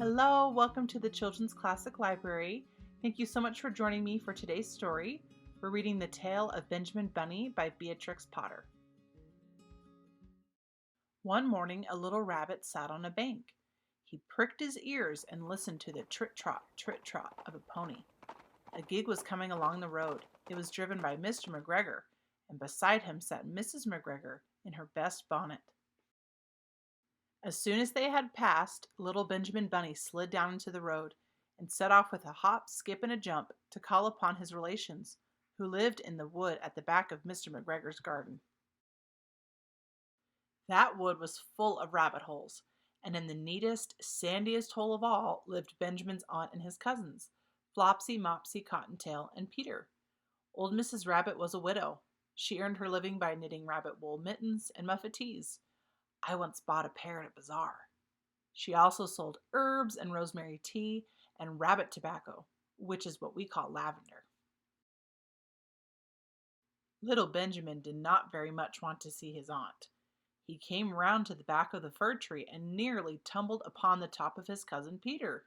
Hello, welcome to the Children's Classic Library. Thank you so much for joining me for today's story. We're reading The Tale of Benjamin Bunny by Beatrix Potter. One morning, a little rabbit sat on a bank. He pricked his ears and listened to the trit-trot of a pony. A gig was coming along the road. It was driven by Mr. McGregor, and beside him sat Mrs. McGregor in her best bonnet. As soon as they had passed, little Benjamin Bunny slid down into the road and set off with a hop, skip, and a jump to call upon his relations, who lived in the wood at the back of Mr. McGregor's garden. That wood was full of rabbit holes, and in the neatest, sandiest hole of all lived Benjamin's aunt and his cousins, Flopsy, Mopsy, Cottontail, and Peter. Old Mrs. Rabbit was a widow. She earned her living by knitting rabbit wool mittens and muffetees. I once bought a pair at a bazaar. She also sold herbs and rosemary tea and rabbit tobacco, which is what we call lavender. Little Benjamin did not very much want to see his aunt. He came round to the back of the fir tree and nearly tumbled upon the top of his cousin Peter.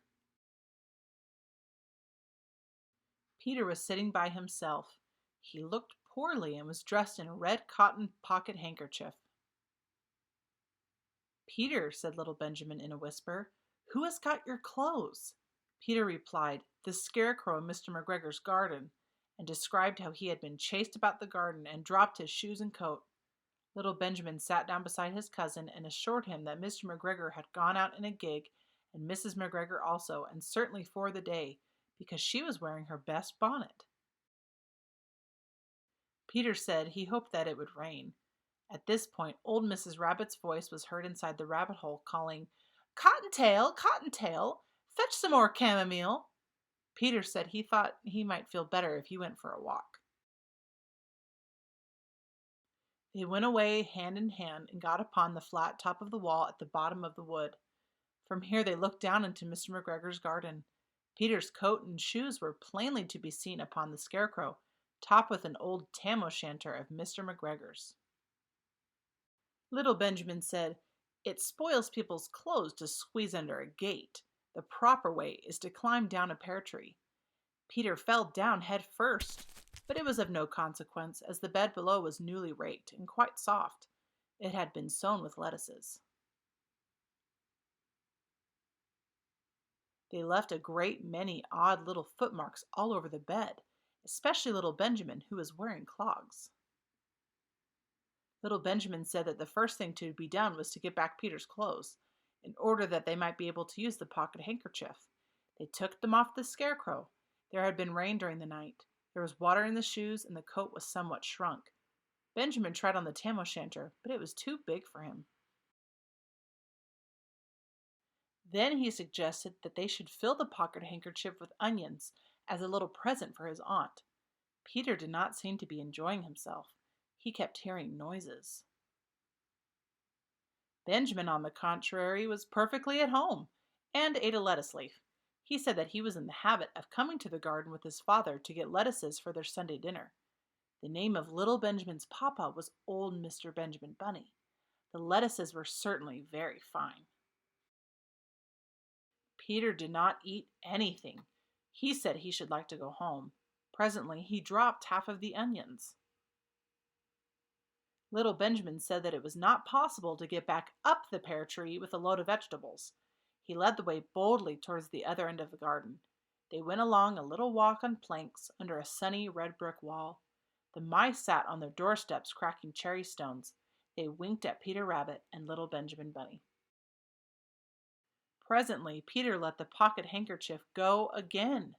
Peter was sitting by himself. He looked poorly and was dressed in a red cotton pocket handkerchief. "Peter," said little Benjamin in a whisper, "who has got your clothes?" Peter replied, "The scarecrow in Mr. McGregor's garden," and described how he had been chased about the garden and dropped his shoes and coat. Little Benjamin sat down beside his cousin and assured him that Mr. McGregor had gone out in a gig, and Mrs. McGregor also, and certainly for the day, because she was wearing her best bonnet. Peter said he hoped that it would rain. At this point, old Mrs. Rabbit's voice was heard inside the rabbit hole, calling, "Cottontail, Cottontail, fetch some more chamomile." Peter said he thought he might feel better if he went for a walk. They went away hand in hand and got upon the flat top of the wall at the bottom of the wood. From here they looked down into Mr. McGregor's garden. Peter's coat and shoes were plainly to be seen upon the scarecrow, topped with an old tam-o'-shanter of Mr. McGregor's. Little Benjamin said, "It spoils people's clothes to squeeze under a gate. The proper way is to climb down a pear tree." Peter fell down head first, but it was of no consequence, as the bed below was newly raked and quite soft. It had been sown with lettuces. They left a great many odd little footmarks all over the bed, especially little Benjamin, who was wearing clogs. Little Benjamin said that the first thing to be done was to get back Peter's clothes, in order that they might be able to use the pocket handkerchief. They took them off the scarecrow. There had been rain during the night. There was water in the shoes, and the coat was somewhat shrunk. Benjamin tried on the tam-o'-shanter, but it was too big for him. Then he suggested that they should fill the pocket handkerchief with onions as a little present for his aunt. Peter did not seem to be enjoying himself. He kept hearing noises. Benjamin, on the contrary, was perfectly at home, and ate a lettuce leaf. He said that he was in the habit of coming to the garden with his father to get lettuces for their Sunday dinner. The name of little Benjamin's papa was old Mr. Benjamin Bunny. The lettuces were certainly very fine. Peter did not eat anything. He said he should like to go home. Presently he dropped half of the onions. Little Benjamin said that it was not possible to get back up the pear tree with a load of vegetables. He led the way boldly towards the other end of the garden. They went along a little walk on planks under a sunny red brick wall. The mice sat on their doorsteps cracking cherry stones. They winked at Peter Rabbit and little Benjamin Bunny. Presently, Peter let the pocket handkerchief go again.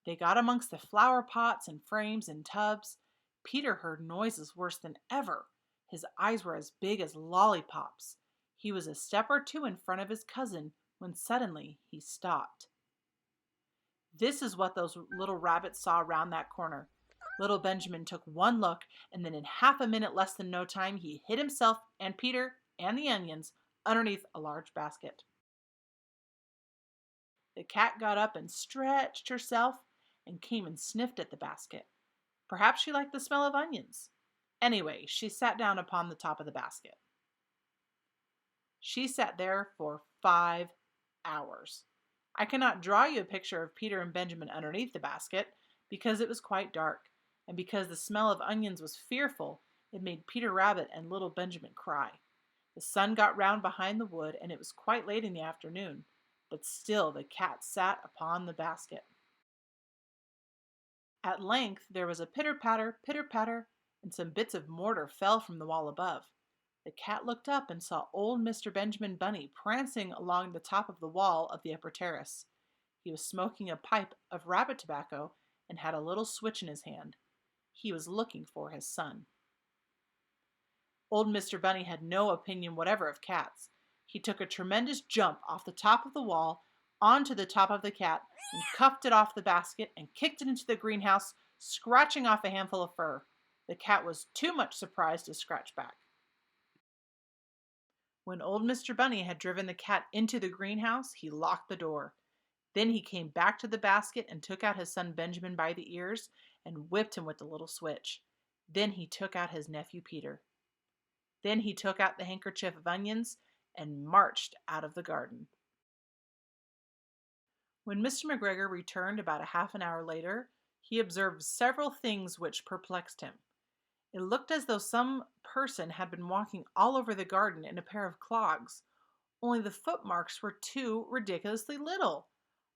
They got amongst the flower pots and frames and tubs. Peter heard noises worse than ever. His eyes were as big as lollipops. He was a step or two in front of his cousin when suddenly he stopped. This is what those little rabbits saw around that corner. Little Benjamin took one look, and then in half a minute less than no time, he hid himself and Peter and the onions underneath a large basket. The cat got up and stretched herself and came and sniffed at the basket. Perhaps she liked the smell of onions. Anyway, she sat down upon the top of the basket. She sat there for 5 hours. I cannot draw you a picture of Peter and Benjamin underneath the basket, because it was quite dark, and because the smell of onions was fearful, it made Peter Rabbit and little Benjamin cry. The sun got round behind the wood, and it was quite late in the afternoon, but still the cat sat upon the basket. At length there was a pitter patter, and some bits of mortar fell from the wall above. The cat looked up and saw old Mr. Benjamin Bunny prancing along the top of the wall of the upper terrace. He was smoking a pipe of rabbit tobacco and had a little switch in his hand. He was looking for his son. Old Mr. Bunny had no opinion whatever of cats. He took a tremendous jump off the top of the wall onto the top of the cat and cuffed it off the basket and kicked it into the greenhouse, scratching off a handful of fur. The cat was too much surprised to scratch back. When old Mr. Bunny had driven the cat into the greenhouse, he locked the door. Then he came back to the basket and took out his son Benjamin by the ears and whipped him with the little switch. Then he took out his nephew Peter. Then he took out the handkerchief of onions and marched out of the garden. When Mr. McGregor returned about a half an hour later, he observed several things which perplexed him. It looked as though some person had been walking all over the garden in a pair of clogs, only the footmarks were too ridiculously little.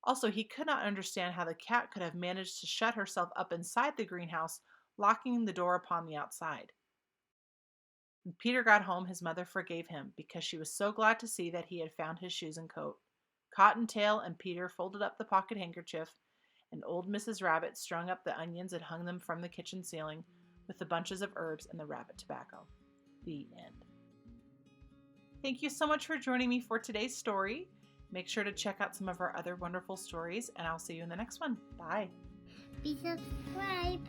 Also, he could not understand how the cat could have managed to shut herself up inside the greenhouse, locking the door upon the outside. When Peter got home, his mother forgave him, because she was so glad to see that he had found his shoes and coat. Cottontail and Peter folded up the pocket handkerchief, and old Mrs. Rabbit strung up the onions and hung them from the kitchen ceiling with the bunches of herbs and the rabbit tobacco. The end. Thank you so much for joining me for today's story. Make sure to check out some of our other wonderful stories, and I'll see you in the next one. Bye. Be subscribed.